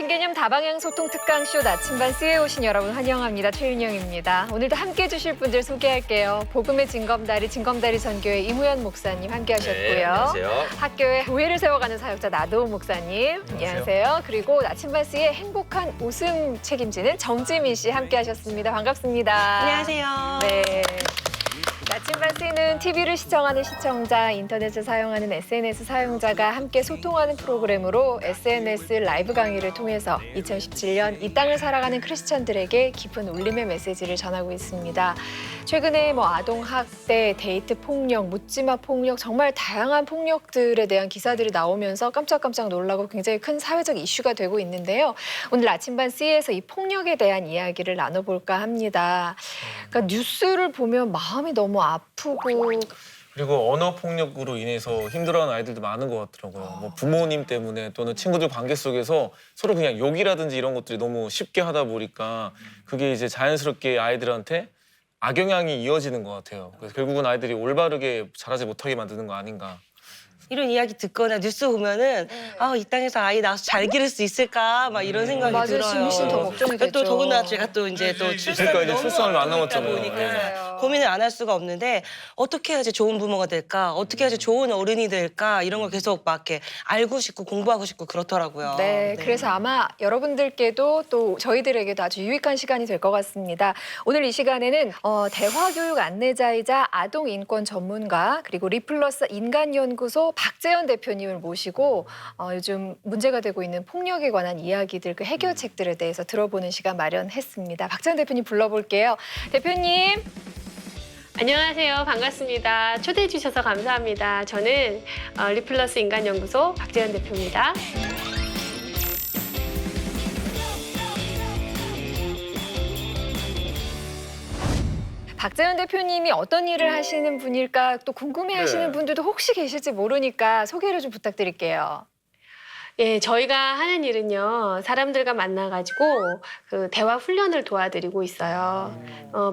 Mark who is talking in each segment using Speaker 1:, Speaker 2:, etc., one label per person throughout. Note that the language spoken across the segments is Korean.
Speaker 1: 신개념 다방향 소통 특강쇼 나침반 C에 오신 여러분 환영합니다. 최윤영입니다. 오늘도 함께 해주실 분들 소개할게요. 복음의 징검다리 전교회 이무현 목사님 함께 하셨고요.
Speaker 2: 네, 안녕하세요.
Speaker 1: 학교에 교회를 세워가는 사역자 나도우 목사님. 안녕하세요. 그리고 나침반 C의 행복한 웃음 책임지는 정지민 씨 함께 하셨습니다. 반갑습니다.
Speaker 3: 안녕하세요.
Speaker 1: 네. 나침반 C는 TV를 시청하는 시청자, 인터넷을 사용하는 SNS 사용자가 함께 소통하는 프로그램으로 SNS 라이브 강의를 통해서 2017년 이 땅을 살아가는 크리스천들에게 깊은 울림의 메시지를 전하고 있습니다. 최근에 아동 학대, 데이트 폭력, 묻지마 폭력, 정말 다양한 폭력들에 대한 기사들이 나오면서 깜짝깜짝 놀라고 굉장히 큰 사회적 이슈가 되고 있는데요. 오늘 나침반 C에서 이 폭력에 대한 이야기를 나눠볼까 합니다. 그러니까 뉴스를 보면 마음이 너무 아프고
Speaker 4: 그리고 언어 폭력으로 인해서 힘들어하는 아이들도 많은 것 같더라고요. 뭐 부모님 때문에 또는 친구들 관계 속에서 서로 그냥 욕이라든지 이런 것들이 너무 쉽게 하다 보니까 그게 이제 자연스럽게 아이들한테 악영향이 이어지는 것 같아요. 그래서 결국은 아이들이 올바르게 자라지 못하게 만드는 거 아닌가.
Speaker 3: 이런 이야기 듣거나 뉴스 보면은 이 땅에서 아이 낳아서 잘 기를 수 있을까 막 이런 생각이
Speaker 1: 맞아요.
Speaker 3: 들어요.
Speaker 1: 훨씬 더 걱정이
Speaker 3: 또
Speaker 1: 되죠.
Speaker 3: 더구나 제가 또 이제 또
Speaker 4: 그러니까
Speaker 3: 출산을
Speaker 4: 이제
Speaker 3: 너무
Speaker 4: 출산을 안
Speaker 3: 앞두고 있다
Speaker 4: 남았잖아요.
Speaker 3: 보니까
Speaker 1: 맞아요.
Speaker 3: 고민을 안 할 수가 없는데 어떻게 해야지 좋은 부모가 될까? 어떻게 해야지 좋은 어른이 될까? 이런 걸 계속 막 이렇게 알고 싶고 공부하고 싶고 그렇더라고요.
Speaker 1: 네, 그래서 아마 여러분들께도 또 저희들에게도 아주 유익한 시간이 될 것 같습니다. 오늘 이 시간에는 대화교육 안내자이자 아동인권 전문가 그리고 리플러스 인간연구소 박재현 대표님을 모시고 요즘 문제가 되고 있는 폭력에 관한 이야기들, 그 해결책들에 대해서 들어보는 시간 마련했습니다. 박재현 대표님 불러볼게요. 대표님.
Speaker 5: 안녕하세요. 반갑습니다. 초대해 주셔서 감사합니다. 저는 리플러스 인간연구소 박재현 대표입니다.
Speaker 1: 박재현 대표님이 어떤 일을 하시는 분일까 또 궁금해하시는 분들도 혹시 계실지 모르니까 소개를 좀 부탁드릴게요.
Speaker 5: 예, 저희가 하는 일은요, 사람들과 만나가지고 그 대화 훈련을 도와드리고 있어요.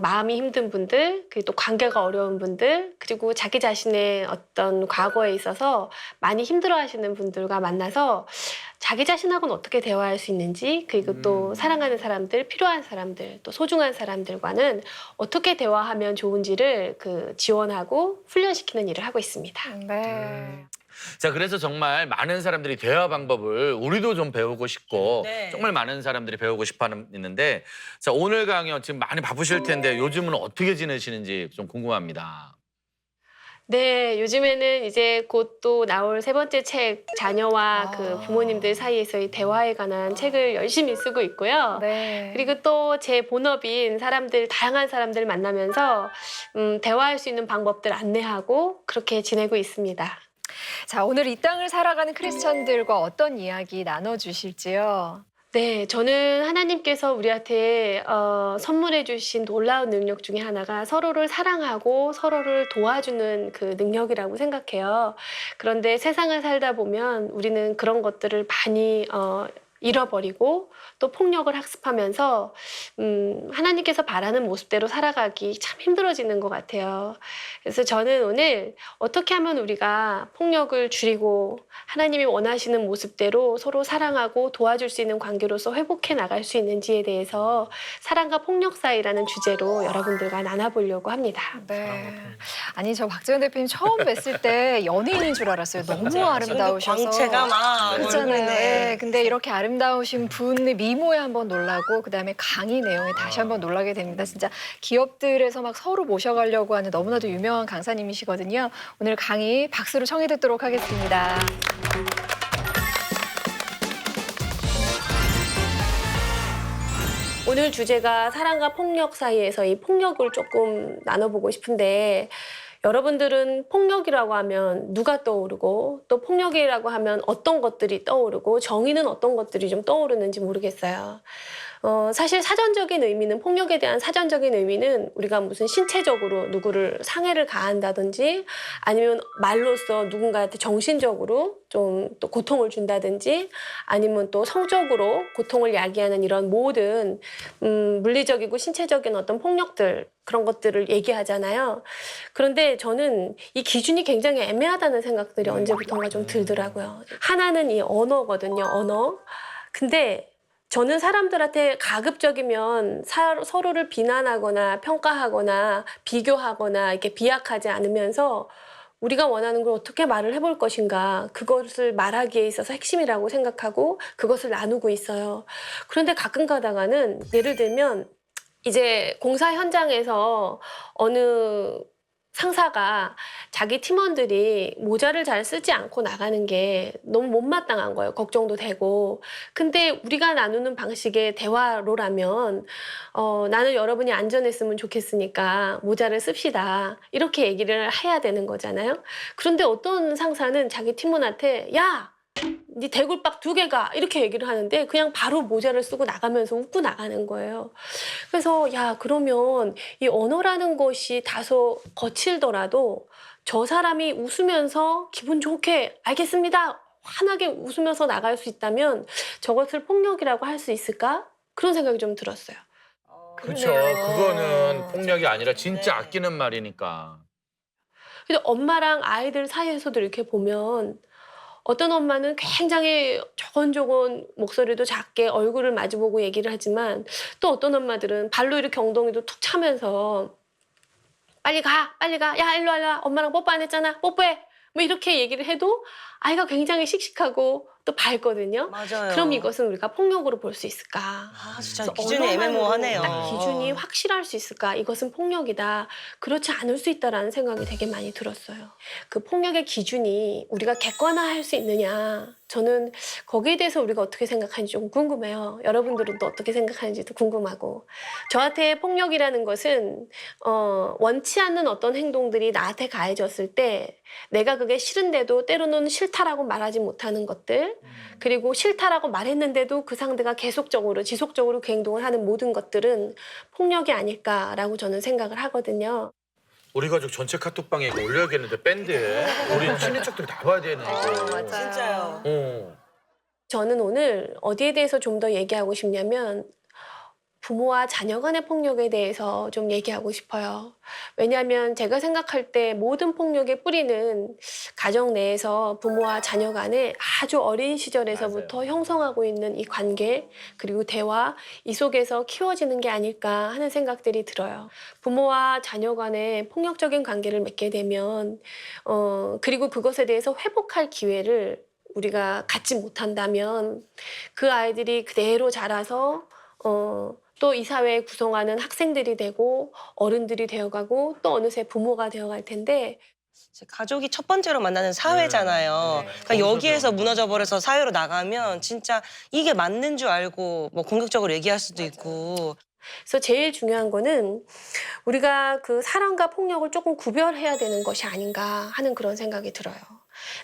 Speaker 5: 마음이 힘든 분들, 그리고 또 관계가 어려운 분들, 그리고 자기 자신의 어떤 과거에 있어서 많이 힘들어하시는 분들과 만나서 자기 자신하고는 어떻게 대화할 수 있는지, 그리고 또 사랑하는 사람들, 필요한 사람들, 또 소중한 사람들과는 어떻게 대화하면 좋은지를 지원하고 훈련시키는 일을 하고 있습니다.
Speaker 1: 네.
Speaker 2: 자, 그래서 정말 많은 사람들이 대화 방법을 우리도 좀 배우고 싶고
Speaker 3: 네.
Speaker 2: 정말 많은 사람들이 배우고 싶어 하는 있는데 자, 오늘 강연 지금 많이 바쁘실 텐데 요즘은 어떻게 지내시는지 좀 궁금합니다.
Speaker 5: 네, 요즘에는 이제 곧 또 나올 세 번째 책, 자녀와 그 부모님들 사이에서의 대화에 관한 책을 열심히 쓰고 있고요.
Speaker 1: 네.
Speaker 5: 그리고 또 제 본업인 다양한 사람들 만나면서 대화할 수 있는 방법들 안내하고 그렇게 지내고 있습니다.
Speaker 1: 자, 오늘 이 땅을 살아가는 크리스천들과 어떤 이야기 나눠주실지요?
Speaker 5: 네, 저는 하나님께서 우리한테 선물해 주신 놀라운 능력 중에 하나가 서로를 사랑하고 서로를 도와주는 그 능력이라고 생각해요. 그런데 세상을 살다 보면 우리는 그런 것들을 많이 잃어버리고 또 폭력을 학습하면서 하나님께서 바라는 모습대로 살아가기 참 힘들어지는 것 같아요. 그래서 저는 오늘 어떻게 하면 우리가 폭력을 줄이고 하나님이 원하시는 모습대로 서로 사랑하고 도와줄 수 있는 관계로서 회복해 나갈 수 있는지에 대해서 사랑과 폭력 사이라는 주제로 여러분들과 나눠보려고 합니다.
Speaker 1: 네. 아니, 저 박재현 대표님 처음 뵀을 때 연예인인 줄 알았어요. 너무 아름다우셔서.
Speaker 3: 광채가 막
Speaker 1: 그렇잖아요.
Speaker 3: 얼굴에.
Speaker 1: 네. 근데 이렇게 아름다우신 분의 미모에 한번 놀라고 그다음에 강의 내용에 다시 한번 놀라게 됩니다. 진짜 기업들에서 막 서로 모셔가려고 하는 너무나도 유명한 강사님이시거든요. 오늘 강의 박수로 청해 듣도록 하겠습니다.
Speaker 5: 오늘 주제가 사랑과 폭력 사이에서 이 폭력을 조금 나눠보고 싶은데 여러분들은 폭력이라고 하면 누가 떠오르고 또 폭력이라고 하면 어떤 것들이 떠오르고 정의는 어떤 것들이 좀 떠오르는지 모르겠어요. 사실 사전적인 의미는 폭력에 대한 사전적인 의미는 우리가 무슨 신체적으로 누구를 상해를 가한다든지 아니면 말로써 누군가한테 정신적으로 좀 또 고통을 준다든지 아니면 또 성적으로 고통을 야기하는 이런 모든 물리적이고 신체적인 어떤 폭력들 그런 것들을 얘기하잖아요. 그런데 저는 이 기준이 굉장히 애매하다는 생각들이 언제부턴가 좀 들더라고요. 하나는 이 언어거든요. 언어. 근데 저는 사람들한테 가급적이면 서로를 비난하거나 평가하거나 비교하거나 이렇게 비약하지 않으면서 우리가 원하는 걸 어떻게 말을 해볼 것인가, 그것을 말하기에 있어서 핵심이라고 생각하고 그것을 나누고 있어요. 그런데 가끔 가다가는 예를 들면 이제 공사 현장에서 어느 상사가 자기 팀원들이 모자를 잘 쓰지 않고 나가는 게 너무 못마땅한 거예요. 걱정도 되고. 근데 우리가 나누는 방식의 대화로라면 나는 여러분이 안전했으면 좋겠으니까 모자를 씁시다. 이렇게 얘기를 해야 되는 거잖아요. 그런데 어떤 상사는 자기 팀원한테 야! 네 대굴박 2개가 이렇게 얘기를 하는데 그냥 바로 모자를 쓰고 나가면서 웃고 나가는 거예요. 그래서 야, 그러면 이 언어라는 것이 다소 거칠더라도 저 사람이 웃으면서 기분 좋게 알겠습니다, 환하게 웃으면서 나갈 수 있다면 저것을 폭력이라고 할 수 있을까? 그런 생각이 좀 들었어요.
Speaker 2: 그렇죠. 그거는 폭력이 아니라 진짜 아끼는 말이니까.
Speaker 5: 근데 엄마랑 아이들 사이에서도 이렇게 보면 어떤 엄마는 굉장히 조곤조곤 목소리도 작게 얼굴을 마주보고 얘기를 하지만 또 어떤 엄마들은 발로 이렇게 엉덩이도 툭 차면서 빨리 가, 빨리 가, 야 일로 와, 엄마랑 뽀뽀 안 했잖아, 뽀뽀해, 뭐 이렇게 얘기를 해도 아이가 굉장히 씩씩하고 또 밝거든요.
Speaker 3: 맞아요.
Speaker 5: 그럼 이것은 우리가 폭력으로 볼 수 있을까?
Speaker 3: 아, 진짜
Speaker 5: 그래서
Speaker 3: 기준이
Speaker 5: 언어만으로
Speaker 3: 애매모호하네요.
Speaker 5: 딱 기준이 확실할 수 있을까? 이것은 폭력이다. 그렇지 않을 수 있다라는 생각이 되게 많이 들었어요. 그 폭력의 기준이 우리가 객관화할 수 있느냐? 저는 거기에 대해서 우리가 어떻게 생각하는지 좀 궁금해요. 여러분들은 또 어떻게 생각하는지도 궁금하고. 저한테 폭력이라는 것은 원치 않는 어떤 행동들이 나한테 가해졌을 때 내가 그게 싫은데도 때로는 싫다라고 말하지 못하는 것들, 그리고 싫다라고 말했는데도 그 상대가 계속적으로 지속적으로 그 행동을 하는 모든 것들은 폭력이 아닐까라고 저는 생각을 하거든요.
Speaker 2: 우리 가족 전체 카톡방에 이거 올려야겠는데, 밴드에. 우리 친인척들이 다 봐야 되네, 이거.
Speaker 1: 맞아요.
Speaker 3: 진짜요.
Speaker 5: 저는 오늘 어디에 대해서 좀 더 얘기하고 싶냐면 부모와 자녀 간의 폭력에 대해서 좀 얘기하고 싶어요. 왜냐하면 제가 생각할 때 모든 폭력의 뿌리는 가정 내에서 부모와 자녀 간에 아주 어린 시절에서부터
Speaker 2: 맞아요.
Speaker 5: 형성하고 있는 이 관계, 그리고 대화, 이 속에서 키워지는 게 아닐까 하는 생각들이 들어요. 부모와 자녀 간의 폭력적인 관계를 맺게 되면 그리고 그것에 대해서 회복할 기회를 우리가 갖지 못한다면 그 아이들이 그대로 자라서 또 이 사회에 구성하는 학생들이 되고 어른들이 되어가고 또 어느새 부모가 되어갈 텐데
Speaker 3: 가족이 첫 번째로 만나는 사회잖아요. 그러니까 여기에서 무너져 버려서 사회로 나가면 진짜 이게 맞는 줄 알고 뭐 공격적으로 얘기할 수도 있고.
Speaker 5: 그래서 제일 중요한 거는 우리가 그 사랑과 폭력을 조금 구별해야 되는 것이 아닌가 하는 그런 생각이 들어요.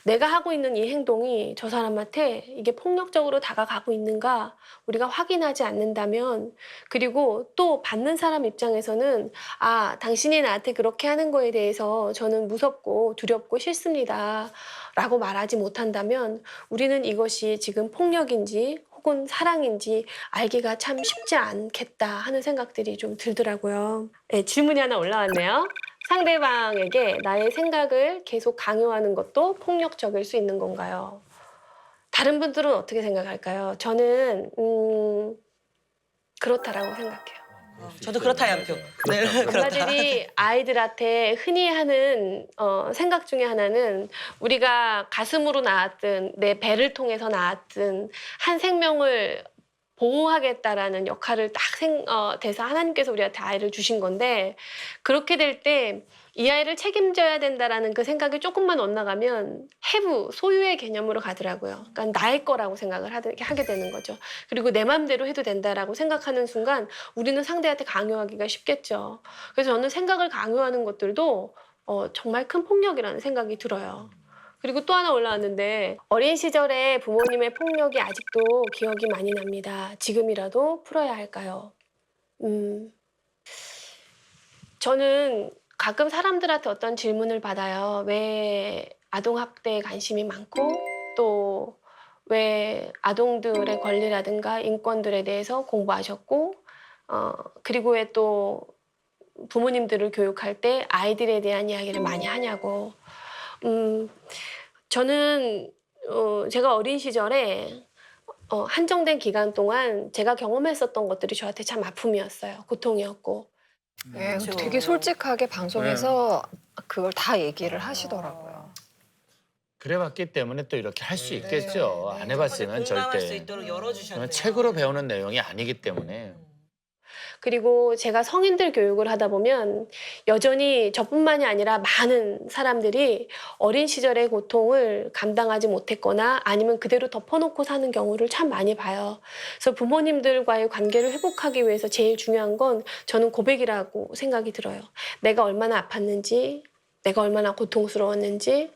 Speaker 5: 내가 하고 있는 이 행동이 저 사람한테 이게 폭력적으로 다가가고 있는가 우리가 확인하지 않는다면, 그리고 또 받는 사람 입장에서는 아, 당신이 나한테 그렇게 하는 거에 대해서 저는 무섭고 두렵고 싫습니다 라고 말하지 못한다면 우리는 이것이 지금 폭력인지 혹은 사랑인지 알기가 참 쉽지 않겠다 하는 생각들이 좀 들더라고요. 네, 질문이 하나 올라왔네요. 상대방에게 나의 생각을 계속 강요하는 것도 폭력적일 수 있는 건가요? 다른 분들은 어떻게 생각할까요? 저는 그렇다라고 생각해요.
Speaker 3: 저도 그렇다 한 표. 네, 그렇다.
Speaker 5: 엄마들이 아이들한테 흔히 하는 생각 중에 하나는 우리가 가슴으로 낳았든 내 배를 통해서 낳았든 한 생명을 보호하겠다라는 역할을 딱 돼서 하나님께서 우리한테 아이를 주신 건데, 그렇게 될 때 이 아이를 책임져야 된다라는 그 생각이 조금만 엇나가면 소유의 개념으로 가더라고요. 그러니까 나의 거라고 생각을 하게 되는 거죠. 그리고 내 마음대로 해도 된다라고 생각하는 순간 우리는 상대한테 강요하기가 쉽겠죠. 그래서 저는 생각을 강요하는 것들도 정말 큰 폭력이라는 생각이 들어요. 그리고 또 하나 올라왔는데, 어린 시절에 부모님의 폭력이 아직도 기억이 많이 납니다. 지금이라도 풀어야 할까요? 저는 가끔 사람들한테 어떤 질문을 받아요. 왜 아동학대에 관심이 많고 또 왜 아동들의 권리라든가 인권들에 대해서 공부하셨고 그리고 왜 또 부모님들을 교육할 때 아이들에 대한 이야기를 많이 하냐고. 저는 제가 어린 시절에 한정된 기간 동안 제가 경험했었던 것들이 저한테 참 아픔이었어요. 고통이었고.
Speaker 1: 네, 되게 솔직하게 방송에서 그걸 다 얘기를 하시더라고요.
Speaker 2: 그래봤기 때문에 또 이렇게 할 수 있겠죠. 안 해봤으면
Speaker 3: 공감할 수
Speaker 2: 절대.
Speaker 3: 있도록 열어주셨네요.
Speaker 2: 책으로 배우는 내용이 아니기 때문에.
Speaker 5: 그리고 제가 성인들 교육을 하다 보면 여전히 저뿐만이 아니라 많은 사람들이 어린 시절의 고통을 감당하지 못했거나 아니면 그대로 덮어놓고 사는 경우를 참 많이 봐요. 그래서 부모님들과의 관계를 회복하기 위해서 제일 중요한 건 저는 고백이라고 생각이 들어요. 내가 얼마나 아팠는지, 내가 얼마나 고통스러웠는지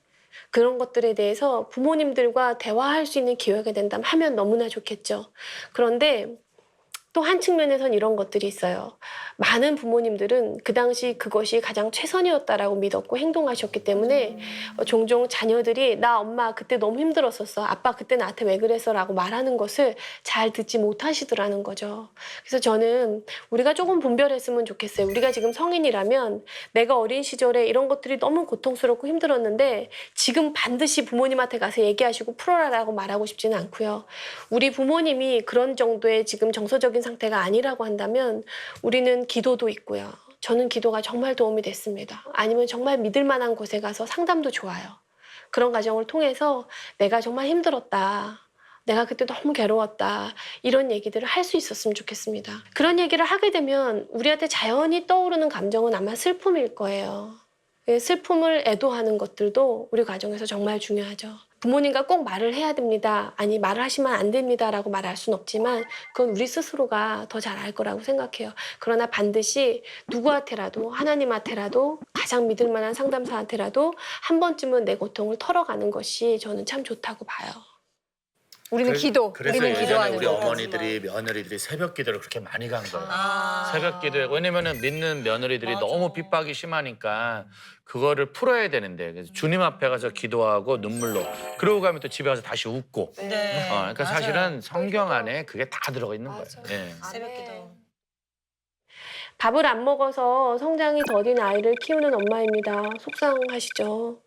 Speaker 5: 그런 것들에 대해서 부모님들과 대화할 수 있는 기회가 된다면 하면 너무나 좋겠죠. 그런데 또 한 측면에선 이런 것들이 있어요. 많은 부모님들은 그 당시 그것이 가장 최선이었다라고 믿었고 행동하셨기 때문에 종종 자녀들이 나 엄마 그때 너무 힘들었었어. 아빠 그때 나한테 왜 그랬어? 라고 말하는 것을 잘 듣지 못하시더라는 거죠. 그래서 저는 우리가 조금 분별했으면 좋겠어요. 우리가 지금 성인이라면 내가 어린 시절에 이런 것들이 너무 고통스럽고 힘들었는데 지금 반드시 부모님한테 가서 얘기하시고 풀어라라고 말하고 싶지는 않고요. 우리 부모님이 그런 정도의 지금 정서적인 상태가 아니라고 한다면 우리는 기도도 있고요. 저는 기도가 정말 도움이 됐습니다. 아니면 정말 믿을 만한 곳에 가서 상담도 좋아요. 그런 과정을 통해서 내가 정말 힘들었다. 내가 그때 너무 괴로웠다. 이런 얘기들을 할 수 있었으면 좋겠습니다. 그런 얘기를 하게 되면 우리한테 자연히 떠오르는 감정은 아마 슬픔일 거예요. 슬픔을 애도하는 것들도 우리 가정에서 정말 중요하죠. 부모님과 꼭 말을 해야 됩니다. 아니 말을 하시면 안 됩니다라고 말할 수는 없지만 그건 우리 스스로가 더 잘 알 거라고 생각해요. 그러나 반드시 누구한테라도 하나님한테라도 가장 믿을 만한 상담사한테라도 한 번쯤은 내 고통을 털어가는 것이 저는 참 좋다고 봐요.
Speaker 1: 우리는
Speaker 2: 그래서
Speaker 1: 우리는
Speaker 2: 예전에
Speaker 1: 기도하는
Speaker 2: 우리
Speaker 1: 거.
Speaker 2: 어머니들이 며느리들이 새벽 기도를 그렇게 많이 간 거예요.
Speaker 3: 아.
Speaker 2: 새벽 기도에 왜냐면은 믿는 며느리들이 너무 핍박이 심하니까 그거를 풀어야 되는데 그래서 주님 앞에 가서 기도하고 눈물로 그러고 가면 또 집에 가서 다시 웃고.
Speaker 3: 네.
Speaker 2: 그러니까
Speaker 3: 맞아요.
Speaker 2: 사실은 성경 안에 그게 다 들어가 있는 거예요. 예.
Speaker 3: 새벽기도.
Speaker 5: 밥을 안 먹어서 성장이 더딘 아이를 키우는 엄마입니다. 속상하시죠?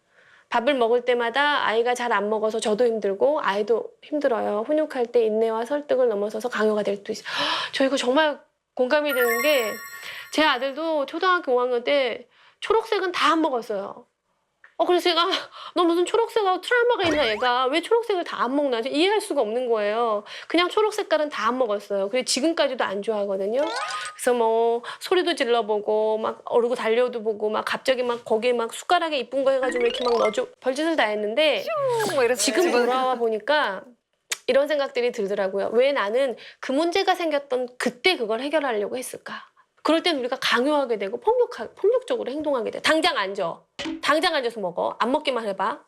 Speaker 5: 밥을 먹을 때마다 아이가 잘 안 먹어서 저도 힘들고 아이도 힘들어요. 훈육할 때 인내와 설득을 넘어서서 강요가 될 수도 있어요. 저 이거 정말 공감이 되는 게 제 아들도 초등학교 5학년 때 초록색은 다 안 먹었어요. 그래서 제가 너 무슨 초록색하고 트라우마가 있나 얘가 왜 초록색을 다 안 먹나 이해할 수가 없는 거예요. 그냥 초록 색깔은 다 안 먹었어요. 그리고 지금까지도 안 좋아하거든요. 그래서 뭐 소리도 질러보고 막 어르고 달려도 보고 막 갑자기 막 거기에 막 숟가락에 이쁜 거 해가지고 이렇게 막 넣어줘 별짓을 다 했는데
Speaker 1: 뭐 이래서
Speaker 5: 지금 돌아와 보니까 이런 생각들이 들더라고요. 왜 나는 그 문제가 생겼던 그때 그걸 해결하려고 했을까? 그럴 땐 우리가 강요하게 되고 폭력적으로 행동하게 돼. 당장 앉아. 당장 앉아서 먹어. 안 먹기만 해봐.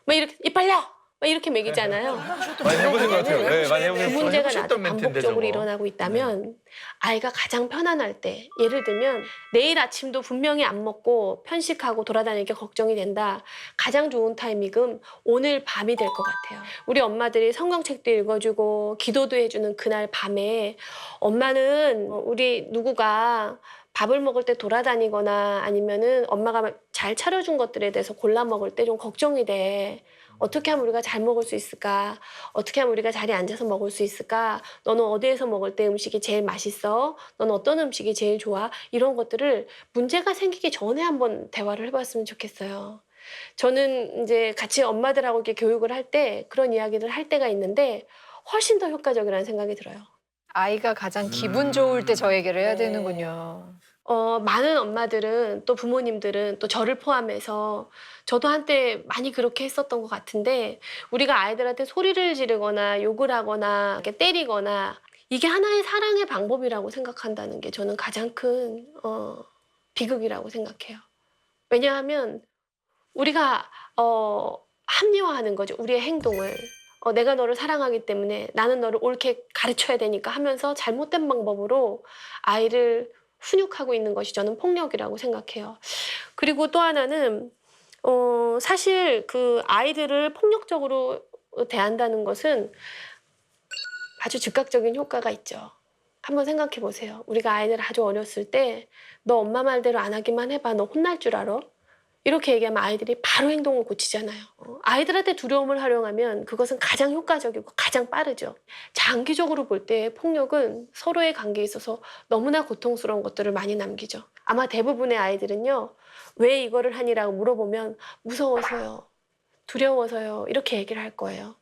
Speaker 5: 막 이렇게 입 벌려. 막 이렇게 먹이잖아요.
Speaker 4: 많이 해보신 것 같아요. 네, 많이
Speaker 5: 그
Speaker 4: 해보신 것
Speaker 5: 문제가
Speaker 2: 해보셨던
Speaker 5: 나도
Speaker 2: 멘트인데,
Speaker 5: 반복적으로
Speaker 2: 저거.
Speaker 5: 일어나고 있다면 아이가 가장 편안할 때 예를 들면 내일 아침도 분명히 안 먹고 편식하고 돌아다니게 걱정이 된다. 가장 좋은 타이밍은 오늘 밤이 될 것 같아요. 우리 엄마들이 성경책도 읽어주고 기도도 해주는 그날 밤에 엄마는 우리 누구가 밥을 먹을 때 돌아다니거나 아니면은 엄마가 잘 차려준 것들에 대해서 골라 먹을 때 좀 걱정이 돼. 어떻게 하면 우리가 잘 먹을 수 있을까? 어떻게 하면 우리가 자리에 앉아서 먹을 수 있을까? 너는 어디에서 먹을 때 음식이 제일 맛있어? 너는 어떤 음식이 제일 좋아? 이런 것들을 문제가 생기기 전에 한번 대화를 해봤으면 좋겠어요. 저는 이제 같이 엄마들하고 이렇게 교육을 할 때 그런 이야기를 할 때가 있는데 훨씬 더 효과적이라는 생각이 들어요.
Speaker 1: 아이가 가장 기분 좋을 때 저 얘기를 해야
Speaker 3: 네.
Speaker 1: 되는군요.
Speaker 5: 많은 엄마들은 또 부모님들은 또 저를 포함해서 저도 한때 많이 그렇게 했었던 것 같은데 우리가 아이들한테 소리를 지르거나 욕을 하거나 이렇게 때리거나 이게 하나의 사랑의 방법이라고 생각한다는 게 저는 가장 큰 비극이라고 생각해요. 왜냐하면 우리가 합리화하는 거죠. 우리의 행동을. 내가 너를 사랑하기 때문에 나는 너를 옳게 가르쳐야 되니까 하면서 잘못된 방법으로 아이를 훈육하고 있는 것이 저는 폭력이라고 생각해요. 그리고 또 하나는 사실 그 아이들을 폭력적으로 대한다는 것은 아주 즉각적인 효과가 있죠. 한번 생각해 보세요. 우리가 아이들 아주 어렸을 때 너 엄마 말대로 안 하기만 해봐. 너 혼날 줄 알아? 이렇게 얘기하면 아이들이 바로 행동을 고치잖아요. 아이들한테 두려움을 활용하면 그것은 가장 효과적이고 가장 빠르죠. 장기적으로 볼 때 폭력은 서로의 관계에 있어서 너무나 고통스러운 것들을 많이 남기죠. 아마 대부분의 아이들은요. 왜 이거를 하니라고 물어보면 무서워서요. 두려워서요. 이렇게 얘기를 할 거예요.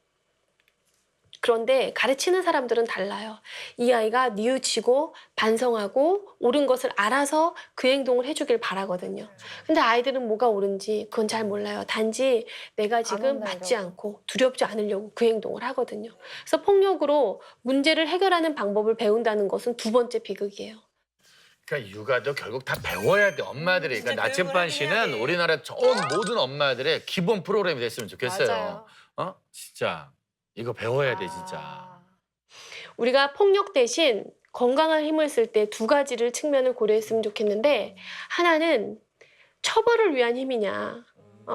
Speaker 5: 그런데 가르치는 사람들은 달라요. 이 아이가 뉘우치고 반성하고 옳은 것을 알아서 그 행동을 해주길 바라거든요. 근데 아이들은 뭐가 옳은지 그건 잘 몰라요. 단지 내가 지금 맞지 않고 두렵지 않으려고 그 행동을 하거든요. 그래서 폭력으로 문제를 해결하는 방법을 배운다는 것은 두 번째 비극이에요.
Speaker 2: 그러니까 육아도 결국 다 배워야 돼 엄마들이. 그러니까
Speaker 3: 진짜 교육을
Speaker 2: 나침반
Speaker 3: 하긴 해야
Speaker 2: 씨는
Speaker 3: 돼.
Speaker 2: 우리나라 전 모든 엄마들의 기본 프로그램이 됐으면 좋겠어요.
Speaker 1: 맞아요.
Speaker 2: 진짜 이거 배워야 돼 진짜.
Speaker 5: 우리가 폭력 대신 건강한 힘을 쓸 때 두 가지를 측면을 고려했으면 좋겠는데 하나는 처벌을 위한 힘이냐.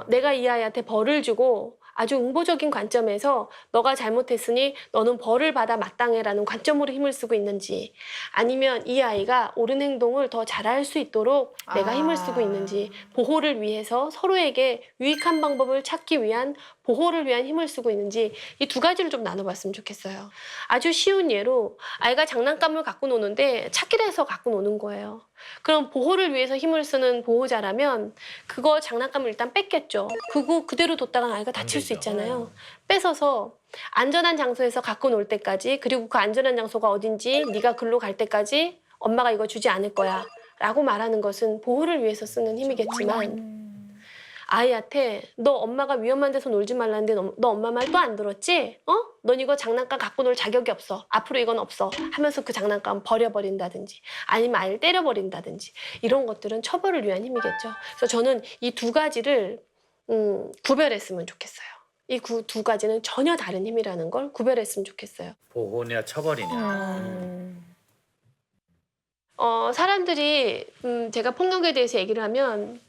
Speaker 5: 내가 이 아이한테 벌을 주고 아주 응보적인 관점에서 너가 잘못했으니 너는 벌을 받아 마땅해라는 관점으로 힘을 쓰고 있는지 아니면 이 아이가 옳은 행동을 더 잘할 수 있도록 내가 힘을 쓰고 있는지 보호를 위해서 서로에게 유익한 방법을 찾기 위한 보호를 위한 힘을 쓰고 있는지 이 두 가지를 좀 나눠봤으면 좋겠어요. 아주 쉬운 예로 아이가 장난감을 갖고 노는데 찾기로 해서 갖고 노는 거예요. 그럼 보호를 위해서 힘을 쓰는 보호자라면 그거 장난감을 일단 뺐겠죠. 그거 그대로 뒀다간 아이가 다칠 수
Speaker 2: 되죠.
Speaker 5: 있잖아요. 뺏어서 안전한 장소에서 갖고 놀 때까지 그리고 그 안전한 장소가 어딘지 네가 글로 갈 때까지 엄마가 이거 주지 않을 거야 라고 말하는 것은 보호를 위해서 쓰는 힘이겠지만 아이한테 너 엄마가 위험한 데서 놀지 말라는데 너 엄마 말 또 안 들었지? 넌 이거 장난감 갖고 놀 자격이 없어. 앞으로 이건 없어. 하면서 그 장난감 버려버린다든지 아니면 아이를 때려버린다든지 이런 것들은 처벌을 위한 힘이겠죠. 그래서 저는 이 두 가지를 구별했으면 좋겠어요. 이 두 가지는 전혀 다른 힘이라는 걸 구별했으면 좋겠어요.
Speaker 2: 보호냐 처벌이냐.
Speaker 5: 사람들이 제가 폭력에 대해서 얘기를 하면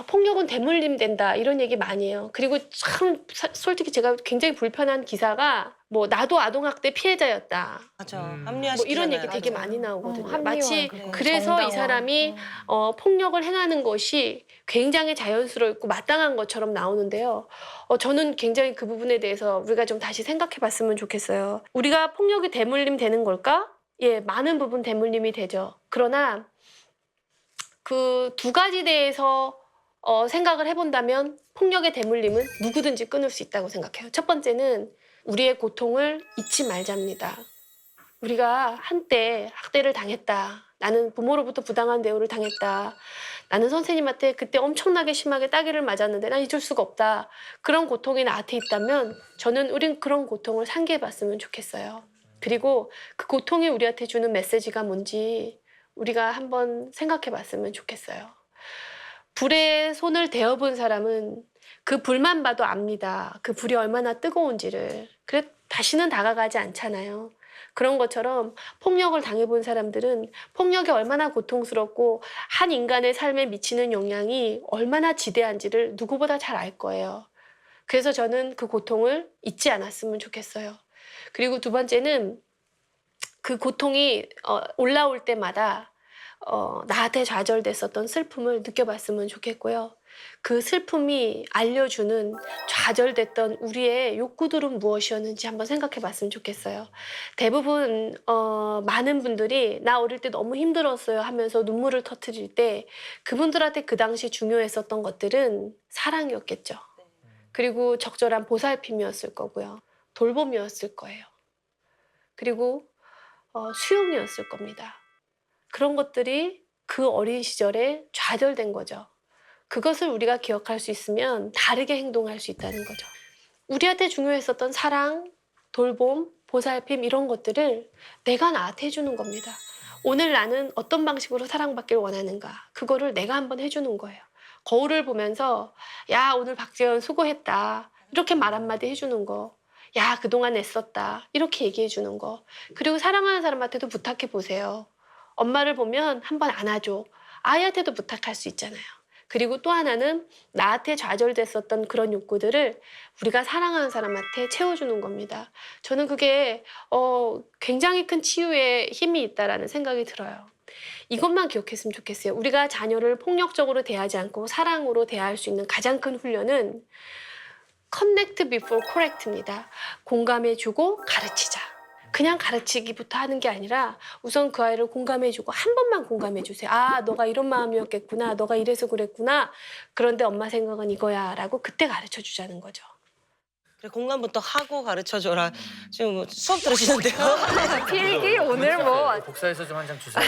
Speaker 5: 폭력은 대물림 된다 이런 얘기 많이 해요. 그리고 참 솔직히 제가 굉장히 불편한 기사가 뭐 나도 아동학대 피해자였다.
Speaker 3: 맞아.
Speaker 2: 뭐
Speaker 3: 합리화시키잖아요.
Speaker 5: 뭐 이런 얘기 되게
Speaker 1: 맞아요.
Speaker 5: 많이 나오거든요.
Speaker 1: 합리화,
Speaker 5: 마치
Speaker 1: 그리고
Speaker 5: 그래서 이
Speaker 1: 정당화.
Speaker 5: 사람이 폭력을 행하는 것이 굉장히 자연스럽고 마땅한 것처럼 나오는데요. 저는 굉장히 그 부분에 대해서 우리가 좀 다시 생각해 봤으면 좋겠어요. 우리가 폭력이 대물림 되는 걸까? 예, 많은 부분 대물림이 되죠. 그러나 그 두 가지 대해서 생각을 해본다면 폭력의 대물림은 누구든지 끊을 수 있다고 생각해요. 첫 번째는 우리의 고통을 잊지 말자입니다. 우리가 한때 학대를 당했다. 나는 부모로부터 부당한 대우를 당했다. 나는 선생님한테 그때 엄청나게 심하게 따귀를 맞았는데 난 잊을 수가 없다. 그런 고통이 나한테 있다면 저는 우린 그런 고통을 상기해봤으면 좋겠어요. 그리고 그 고통이 우리한테 주는 메시지가 뭔지 우리가 한번 생각해봤으면 좋겠어요. 불에 손을 대어본 사람은 그 불만 봐도 압니다. 그 불이 얼마나 뜨거운지를. 그래 다시는 다가가지 않잖아요. 그런 것처럼 폭력을 당해본 사람들은 폭력이 얼마나 고통스럽고 한 인간의 삶에 미치는 영향이 얼마나 지대한지를 누구보다 잘 알 거예요. 그래서 저는 그 고통을 잊지 않았으면 좋겠어요. 그리고 두 번째는 그 고통이 올라올 때마다 나한테 좌절됐었던 슬픔을 느껴봤으면 좋겠고요. 그 슬픔이 알려주는 좌절됐던 우리의 욕구들은 무엇이었는지 한번 생각해봤으면 좋겠어요. 대부분 많은 분들이 나 어릴 때 너무 힘들었어요 하면서 눈물을 터뜨릴 때 그분들한테 그 당시 중요했었던 것들은 사랑이었겠죠. 그리고 적절한 보살핌이었을 거고요. 돌봄이었을 거예요. 그리고 수용이었을 겁니다. 그런 것들이 그 어린 시절에 좌절된 거죠. 그것을 우리가 기억할 수 있으면 다르게 행동할 수 있다는 거죠. 우리한테 중요했었던 사랑, 돌봄, 보살핌 이런 것들을 내가 나한테 해주는 겁니다. 오늘 나는 어떤 방식으로 사랑받길 원하는가 그거를 내가 한번 해주는 거예요. 거울을 보면서 야 오늘 박재현 수고했다 이렇게 말 한마디 해주는 거. 야 그동안 애썼다 이렇게 얘기해 주는 거. 그리고 사랑하는 사람한테도 부탁해 보세요. 엄마를 보면 한번 안아줘. 아이한테도 부탁할 수 있잖아요. 그리고 또 하나는 나한테 좌절됐었던 그런 욕구들을 우리가 사랑하는 사람한테 채워주는 겁니다. 저는 그게 굉장히 큰 치유의 힘이 있다라는 생각이 들어요. 이것만 기억했으면 좋겠어요. 우리가 자녀를 폭력적으로 대하지 않고 사랑으로 대할 수 있는 가장 큰 훈련은 connect before correct입니다. 공감해주고 가르치자. 그냥 가르치기부터 하는 게 아니라 우선 그 아이를 공감해주고 한 번만 공감해주세요. 아, 너가 이런 마음이었겠구나. 너가 이래서 그랬구나. 그런데 엄마 생각은 이거야. 라고 그때 가르쳐주자는 거죠.
Speaker 3: 그래, 공감부터 하고 가르쳐줘라. 지금 뭐 수업 들으시는데요?
Speaker 1: 필기 오늘 뭐
Speaker 2: 복사해서 좀 한 장 주세요.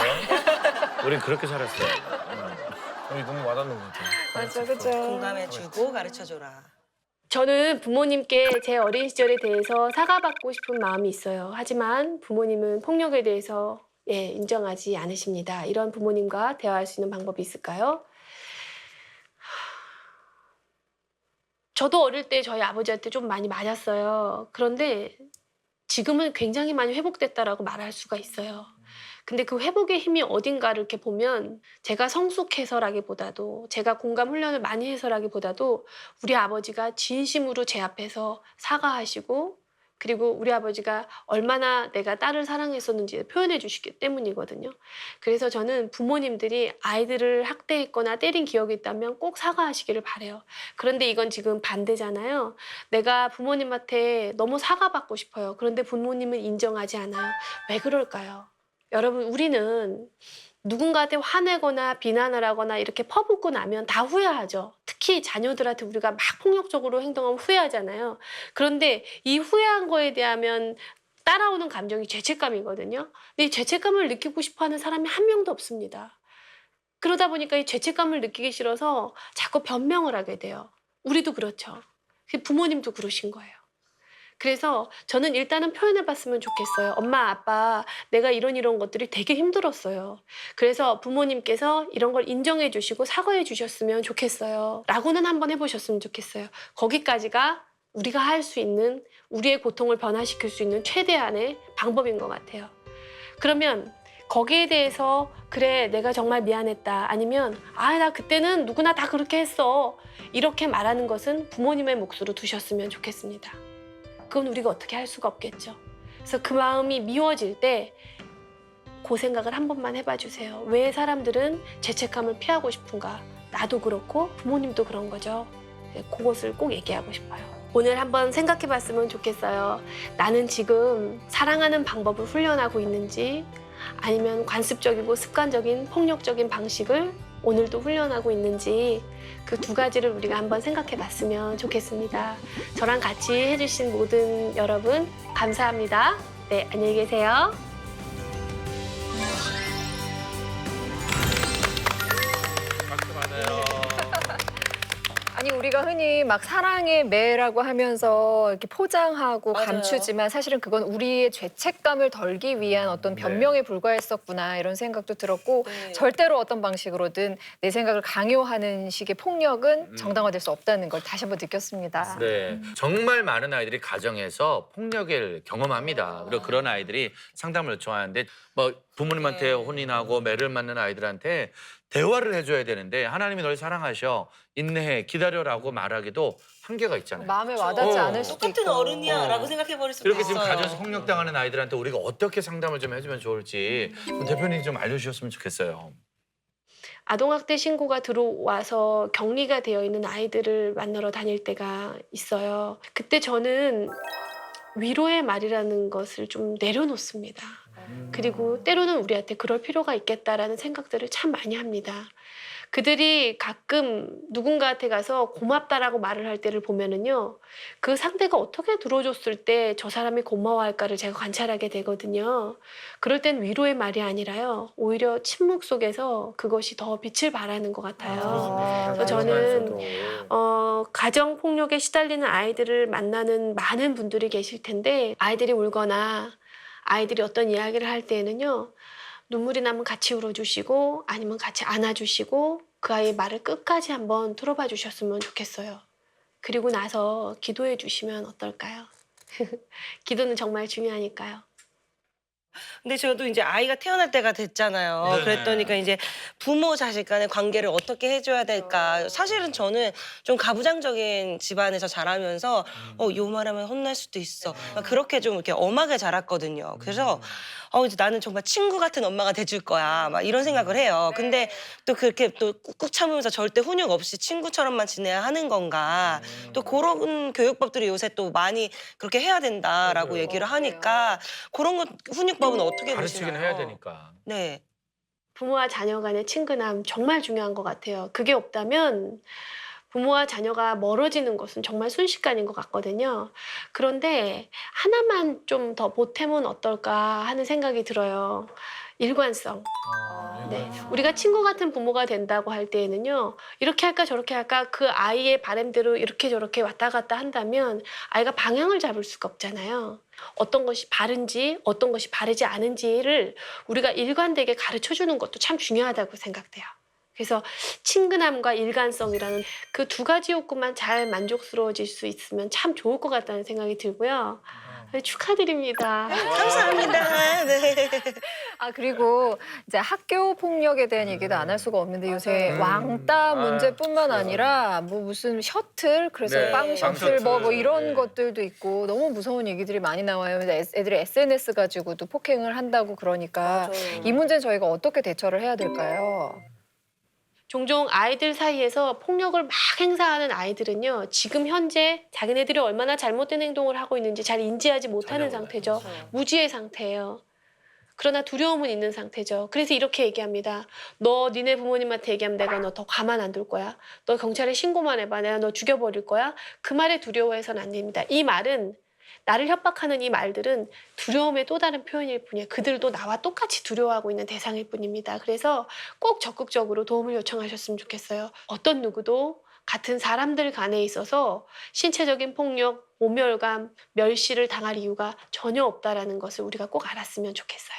Speaker 2: 우린 그렇게 살았어요.
Speaker 4: 우리 너무 와닿는 것 같아요.
Speaker 1: 맞아, 그죠.
Speaker 3: 공감해주고 가르쳐줘라.
Speaker 5: 저는 부모님께 제 어린 시절에 대해서 사과받고 싶은 마음이 있어요. 하지만 부모님은 폭력에 대해서 인정하지 않으십니다. 이런 부모님과 대화할 수 있는 방법이 있을까요? 저도 어릴 때 저희 아버지한테 좀 많이 맞았어요. 그런데 지금은 굉장히 많이 회복됐다라고 말할 수가 있어요. 근데 그 회복의 힘이 어딘가를 이렇게 보면 제가 성숙해서라기보다도 제가 공감 훈련을 많이 해서라기보다도 우리 아버지가 진심으로 제 앞에서 사과하시고 그리고 우리 아버지가 얼마나 내가 딸을 사랑했었는지 표현해 주시기 때문이거든요. 그래서 저는 부모님들이 아이들을 학대했거나 때린 기억이 있다면 꼭 사과하시기를 바라요. 그런데 이건 지금 반대잖아요. 내가 부모님한테 너무 사과받고 싶어요. 그런데 부모님은 인정하지 않아요. 왜 그럴까요? 여러분, 우리는 누군가한테 화내거나 비난을 하거나 이렇게 퍼붓고 나면 다 후회하죠. 특히 자녀들한테 우리가 막 폭력적으로 행동하면 후회하잖아요. 그런데 이 후회한 거에 대하면 따라오는 감정이 죄책감이거든요. 근데 이 죄책감을 느끼고 싶어하는 사람이 한 명도 없습니다. 그러다 보니까 이 죄책감을 느끼기 싫어서 자꾸 변명을 하게 돼요. 우리도 그렇죠. 부모님도 그러신 거예요. 그래서 저는 일단은 표현해봤으면 좋겠어요. 엄마, 아빠, 내가 이런 것들이 되게 힘들었어요. 그래서 부모님께서 이런 걸 인정해 주시고 사과해 주셨으면 좋겠어요. 라고는 한번 해보셨으면 좋겠어요. 거기까지가 우리가 할 수 있는, 우리의 고통을 변화시킬 수 있는 최대한의 방법인 것 같아요. 그러면 거기에 대해서 그래, 내가 정말 미안했다. 아니면 나 그때는 누구나 다 그렇게 했어. 이렇게 말하는 것은 부모님의 몫으로 두셨으면 좋겠습니다. 그건 우리가 어떻게 할 수가 없겠죠. 그래서 그 마음이 미워질 때 그 생각을 한 번만 해봐 주세요. 왜 사람들은 죄책감을 피하고 싶은가? 나도 그렇고 부모님도 그런 거죠. 그것을 꼭 얘기하고 싶어요. 오늘 한번 생각해 봤으면 좋겠어요. 나는 지금 사랑하는 방법을 훈련하고 있는지 아니면 관습적이고 습관적인 폭력적인 방식을 오늘도 훈련하고 있는지 그 두 가지를 우리가 한번 생각해 봤으면 좋겠습니다. 저랑 같이 해주신 모든 여러분 감사합니다. 네, 안녕히 계세요.
Speaker 2: 박수 받아요.
Speaker 1: 아니 우리가 흔히 막 사랑의 매라고 하면서 이렇게 포장하고
Speaker 3: 맞아요.
Speaker 1: 감추지만 사실은 그건 우리의 죄책감을 덜기 위한 어떤 변명에 불과했었구나 이런 생각도 들었고
Speaker 3: 네.
Speaker 1: 절대로 어떤 방식으로든 내 생각을 강요하는 식의 폭력은 정당화될 수 없다는 걸 다시 한번 느꼈습니다.
Speaker 2: 네, 정말 많은 아이들이 가정에서 폭력을 경험합니다. 그리고 그런 아이들이 상담을 요청하는데 뭐 부모님한테 혼인하고 매를 맞는 아이들한테 대화를 해줘야 되는데 하나님이 널 사랑하셔, 인내해, 기다려라고 말하기도 한계가 있잖아요.
Speaker 1: 마음에 와닿지 않을 수도
Speaker 3: 똑같은
Speaker 1: 있고.
Speaker 3: 어른이야라고 생각해버릴 수도
Speaker 2: 이렇게
Speaker 3: 있어요.
Speaker 2: 지금 가정에서 폭력당하는 아이들한테 우리가 어떻게 상담을 좀 해주면 좋을지 대표님 좀 알려주셨으면 좋겠어요.
Speaker 5: 아동학대 신고가 들어와서 격리가 되어 있는 아이들을 만나러 다닐 때가 있어요. 그때 저는 위로의 말이라는 것을 좀 내려놓습니다. 그리고 때로는 우리한테 그럴 필요가 있겠다라는 생각들을 참 많이 합니다. 그들이 가끔 누군가한테 가서 고맙다라고 말을 할 때를 보면은요, 그 상대가 어떻게 들어줬을 때 저 사람이 고마워할까를 제가 관찰하게 되거든요. 그럴 땐 위로의 말이 아니라요, 오히려 침묵 속에서 그것이 더 빛을 발하는 것 같아요. 그래서 저는 가정 폭력에 시달리는 아이들을 만나는 많은 분들이 계실 텐데 아이들이 울거나 아이들이 어떤 이야기를 할 때에는요, 눈물이 나면 같이 울어주시고 아니면 같이 안아주시고 그 아이의 말을 끝까지 한번 들어봐 주셨으면 좋겠어요. 그리고 나서 기도해 주시면 어떨까요? 기도는 정말 중요하니까요.
Speaker 3: 근데 저도 이제 아이가 태어날 때가 됐잖아요.
Speaker 2: 네네.
Speaker 3: 그랬더니까 이제 부모 자식 간의 관계를 어떻게 해줘야 될까. 사실은 저는 좀 가부장적인 집안에서 자라면서 요 말하면 혼날 수도 있어. 그렇게 좀 이렇게 엄하게 자랐거든요. 그래서 이제 나는 정말 친구 같은 엄마가 돼줄 거야. 막 이런 생각을 해요. 근데 또 그렇게 또 꾹꾹 참으면서 절대 훈육 없이 친구처럼만 지내야 하는 건가. 또 그런 교육법들이 요새 또 많이 그렇게 해야 된다라고 얘기를 하니까 그런 것 훈육법은 어떻게
Speaker 2: 가르치긴
Speaker 3: 보시나요?
Speaker 2: 해야 되니까.
Speaker 3: 네.
Speaker 5: 부모와 자녀 간의 친근함 정말 중요한 것 같아요. 그게 없다면 부모와 자녀가 멀어지는 것은 정말 순식간인 것 같거든요. 그런데 하나만 좀 더 보태면 어떨까 하는 생각이 들어요. 일관성. 네. 우리가 친구 같은 부모가 된다고 할 때에는요, 이렇게 할까 저렇게 할까 그 아이의 바람대로 이렇게 저렇게 왔다 갔다 한다면 아이가 방향을 잡을 수가 없잖아요. 어떤 것이 바른지 어떤 것이 바르지 않은지를 우리가 일관되게 가르쳐 주는 것도 참 중요하다고 생각돼요. 그래서 친근함과 일관성이라는 그 두 가지 욕구만 잘 만족스러워질 수 있으면 참 좋을 것 같다는 생각이 들고요. 축하드립니다.
Speaker 3: 감사합니다. 네.
Speaker 1: 아 그리고 이제 학교 폭력에 대한 얘기도 안 할 수가 없는데 요새 왕따 문제뿐만 아니라 뭐 무슨 셔틀 그래서
Speaker 2: 네,
Speaker 1: 빵 셔틀
Speaker 2: 빵
Speaker 1: 뭐
Speaker 2: 셔틀.
Speaker 1: 이런
Speaker 2: 네.
Speaker 1: 것들도 있고 너무 무서운 얘기들이 많이 나와요. 그래서 애들이 SNS 가지고도 폭행을 한다고 그러니까 이 문제는 저희가 어떻게 대처를 해야 될까요?
Speaker 5: 종종 아이들 사이에서 폭력을 막 행사하는 아이들은요, 지금 현재 자기네들이 얼마나 잘못된 행동을 하고 있는지 잘 인지하지 못하는
Speaker 2: 전혀
Speaker 5: 상태죠. 무지의 상태예요. 그러나 두려움은 있는 상태죠. 그래서 이렇게 얘기합니다. 너 니네 부모님한테 얘기하면 내가 너 더 가만 안 둘 거야. 너 경찰에 신고만 해봐. 내가 너 죽여버릴 거야. 그 말에 두려워해서는 안 됩니다. 이 말은 나를 협박하는 이 말들은 두려움의 또 다른 표현일 뿐이에요. 그들도 나와 똑같이 두려워하고 있는 대상일 뿐입니다. 그래서 꼭 적극적으로 도움을 요청하셨으면 좋겠어요. 어떤 누구도 같은 사람들 간에 있어서 신체적인 폭력, 모멸감, 멸시를 당할 이유가 전혀 없다라는 것을 우리가 꼭 알았으면 좋겠어요.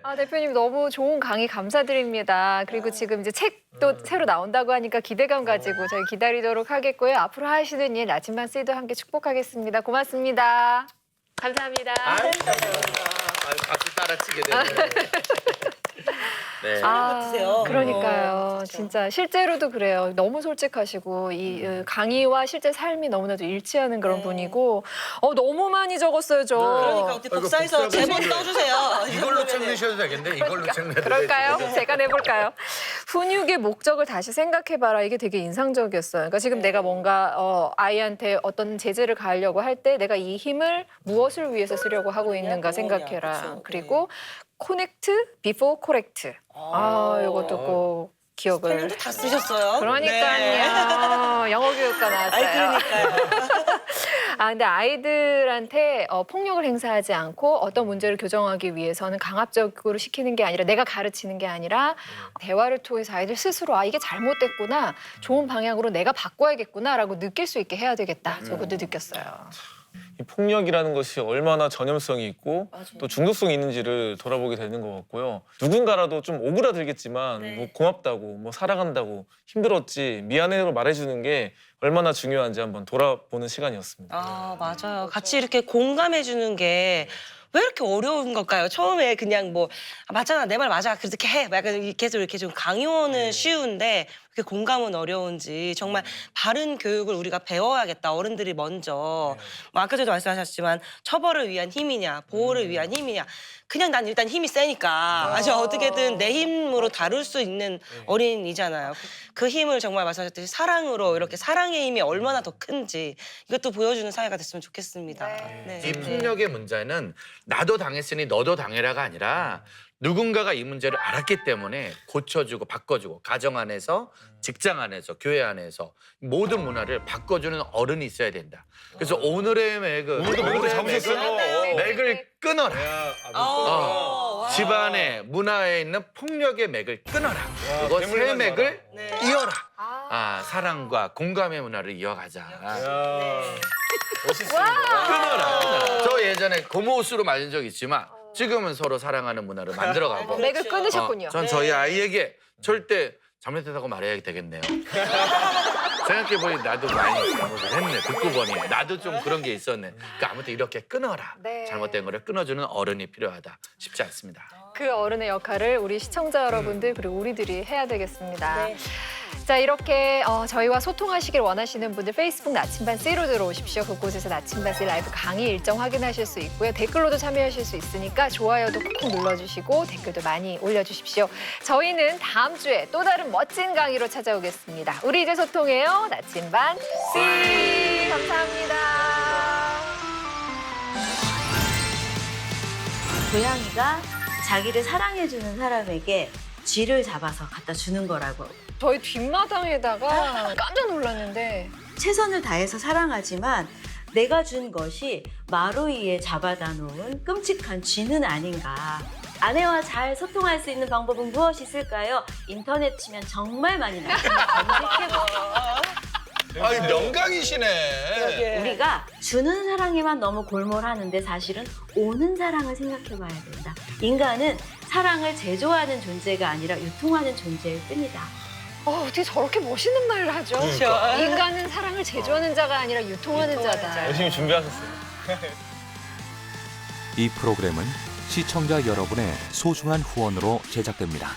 Speaker 1: 아, 대표님 너무 좋은 강의 감사드립니다. 그리고 지금 이제 책도 새로 나온다고 하니까 기대감 가지고 저희 기다리도록 하겠고요. 앞으로 하시는 일 나침반 씨도 함께 축복하겠습니다. 고맙습니다.
Speaker 5: 감사합니다.
Speaker 2: 박수 따라치게 되네. 네.
Speaker 3: 같으세요.
Speaker 1: 그러니까요. 진짜 실제로도 그래요. 너무 솔직하시고 이 강의와 실제 삶이 너무나도 일치하는 그런 분이고 너무 많이 적었어요, 저.
Speaker 3: 그러니까 어떻게 복사해서
Speaker 2: 복사하고
Speaker 3: 제본
Speaker 2: 이게
Speaker 3: 떠주세요.
Speaker 2: 이걸로 책 내셔도 되겠네. 이걸로 책 내도
Speaker 1: 그럴까요?
Speaker 2: 되지.
Speaker 1: 제가 내볼까요? 훈육의 목적을 다시 생각해봐라. 이게 되게 인상적이었어요. 그러니까 지금 내가 뭔가 아이한테 어떤 제재를 가하려고 할 때 내가 이 힘을 무엇을 위해서 쓰려고 하고 있는가 생각해라.
Speaker 3: 그쵸.
Speaker 1: 그리고 코넥트 비포 코렉트. 이것도 꼭 기억을.
Speaker 3: 펜도 다 쓰셨어요.
Speaker 1: 그러니까요. 영어 교육과 나왔어요.
Speaker 3: 그러니까요.
Speaker 1: 근데 아이들한테 폭력을 행사하지 않고 어떤 문제를 교정하기 위해서는 강압적으로 시키는 게 아니라 내가 가르치는 게 아니라 대화를 통해서 아이들 스스로 이게 잘못됐구나. 좋은 방향으로 내가 바꿔야겠구나라고 느낄 수 있게 해야 되겠다. 저것도 느꼈어요.
Speaker 4: 이 폭력이라는 것이 얼마나 전염성이 있고 또 중독성이 있는지를 돌아보게 되는 것 같고요. 누군가라도 좀 오그라들겠지만 뭐 고맙다고, 뭐 사랑한다고, 힘들었지, 미안해라고 말해주는 게 얼마나 중요한지 한번 돌아보는 시간이었습니다.
Speaker 3: 맞아요. 같이 이렇게 공감해주는 게 왜 이렇게 어려운 걸까요? 처음에 그냥 뭐 맞잖아, 내 말 맞아, 그렇게 해. 약간 계속 이렇게 좀 강요는 쉬운데 그렇게 공감은 어려운지 정말 바른 교육을 우리가 배워야겠다. 어른들이 먼저. 뭐 아까 전에도 말씀하셨지만 처벌을 위한 힘이냐, 보호를 위한 힘이냐. 그냥 난 일단 힘이 세니까 아주 어떻게든 내 힘으로 다룰 수 있는 어린이잖아요. 그 힘을 정말 말씀하셨듯이 사랑으로 이렇게 사랑의 힘이 얼마나 더 큰지 이것도 보여주는 사회가 됐으면 좋겠습니다. 네.
Speaker 2: 이 폭력의 문제는 나도 당했으니 너도 당해라가 아니라 누군가가 이 문제를 알았기 때문에 고쳐주고 바꿔주고 가정 안에서 직장 안에서 교회 안에서 모든 문화를 바꿔주는 어른이 있어야 된다. 그래서 오늘의 맥을 맥을 끊어라. 집안의 문화에 있는 폭력의 맥을 끊어라. 그리고 새 맥을 이어라. 사랑과 공감의 문화를 이어가자. 끊어라. 저 예전에 고무호수로 맞은 적 있지만 지금은 서로 사랑하는 문화를 만들어가고.
Speaker 1: 맥을 끊으셨군요.
Speaker 2: 전 저희 아이에게 절대 잘못했다고 말해야 되겠네요. 생각해보니 나도 많이 잘못을 했네. 듣고 보니 나도 좀 그런 게 있었네. 그러니까 아무튼 이렇게 끊어라.
Speaker 1: 네.
Speaker 2: 잘못된 거를 끊어주는 어른이 필요하다. 쉽지 않습니다.
Speaker 1: 그 어른의 역할을 우리 시청자 여러분들 그리고 우리들이 해야 되겠습니다.
Speaker 3: 네.
Speaker 1: 자, 이렇게 저희와 소통하시길 원하시는 분들 페이스북 나침반 C로 들어오십시오. 그곳에서 나침반 C 라이브 강의 일정 확인하실 수 있고요. 댓글로도 참여하실 수 있으니까 좋아요도 꾹꾹 눌러주시고 댓글도 많이 올려주십시오. 저희는 다음 주에 또 다른 멋진 강의로 찾아오겠습니다. 우리 이제 소통해요. 나침반 C. 감사합니다.
Speaker 6: 고양이가 자기를 사랑해주는 사람에게 쥐를 잡아서 갖다 주는 거라고.
Speaker 1: 저희 뒷마당에다가 깜짝 놀랐는데
Speaker 6: 최선을 다해서 사랑하지만 내가 준 것이 마루위에 잡아다 놓은 끔찍한 쥐는 아닌가. 아내와 잘 소통할 수 있는 방법은 무엇이 있을까요? 인터넷 치면 정말 많이 나옵니다. 검색해보세요.
Speaker 7: 아이 명강이시네.
Speaker 6: 우리가 주는 사랑에만 너무 골몰하는데 사실은 오는 사랑을 생각해봐야 된다. 인간은 사랑을 제조하는 존재가 아니라 유통하는 존재일 뿐이다.
Speaker 1: 어떻게 저렇게 멋있는 말을 하죠? 인간은 사랑을 제조하는 자가 아니라 유통하는 자다.
Speaker 4: 열심히 준비하셨어요.
Speaker 8: 이 프로그램은 시청자 여러분의 소중한 후원으로 제작됩니다.